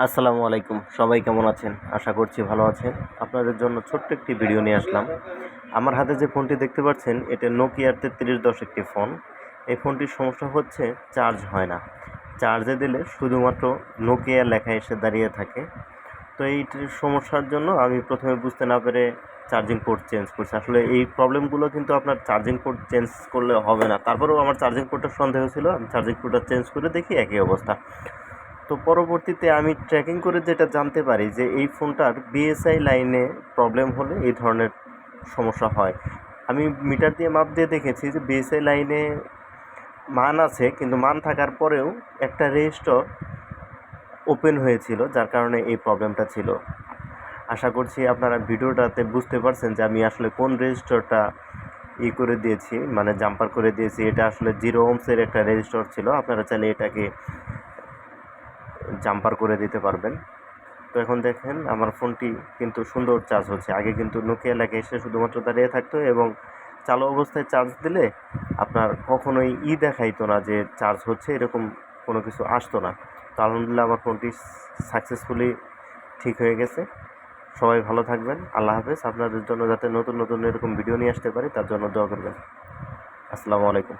আসসালামু আলাইকুম। সবাই কেমন আছেন? আশা করছি ভালো আছেন। আপনাদের জন্য ছোট্ট একটি ভিডিও নিয়ে আসলাম। আমার হাতে যে ফোনটি দেখতে পাচ্ছেন এটা নোকিয়ার 3310 একটি ফোন। এই ফোনটির সমস্যা হচ্ছে চার্জ হয় না। চার্জে দিলে শুধুমাত্র নোকিয়া লেখা এসে দাঁড়িয়ে থাকে। তো এইটির সমস্যার জন্য আমি প্রথমে বুঝতে না পেরে চার্জিং পোর্ট চেঞ্জ করছি। আসলে এই প্রবলেমগুলো কিন্তু আপনার চার্জিং পোর্ট চেঞ্জ করলে হবে না। তারপরেও আমার চার্জিং পোর্টটা সন্দেহ ছিল। আমি চার্জিং পোর্টটা চেঞ্জ করে দেখি একই অবস্থা। তো পরবর্তীতে আমি ট্র্যাকিং করে যেটা জানতে পারি যে এই ফোনটার বিএসআই লাইনে প্রবলেম হলে এই ধরনের সমস্যা হয়। আমি মিটার দিয়ে মাপ দিয়ে দেখেছি যে বিএসআই লাইনে মান আছে, কিন্তু মান থাকার পরেও একটা রেজিস্টর ওপেন হয়েছিল, যার কারণে এই প্রবলেমটা ছিল। আশা করছি আপনারা ভিডিওটাতে বুঝতে পারছেন যে আমি আসলে কোন রেজিস্টরটা করে দিয়েছি, মানে জাম্পার করে দিয়েছি। এটা আসলে 0 ওহমসের একটা রেজিস্টর ছিল। আপনারা চাইলে এটাকে জাম্পার করে দিতে পারবেন। তো এখন দেখেন আমার ফোনটি কিন্তু সুন্দর চার্জ হচ্ছে। আগে কিন্তু নোকিয়া লেখা এসে শুধুমাত্র দাঁড়িয়ে থাকতো এবং চালু অবস্থায় চার্জ দিলে আপনার কখনোই দেখাইতো না যে চার্জ হচ্ছে, এরকম কোনো কিছু আসতো না। তো আলহামদুলিল্লাহ আমার ফোনটি সাকসেসফুলি ঠিক হয়ে গেছে। সবাই ভালো থাকবেন। আল্লাহ হাফেজ। আপনাদের জন্য যাতে নতুন নতুন এরকম ভিডিও নিয়ে আসতে পারি তার জন্য দোয়া করবেন। আসসালামু আলাইকুম।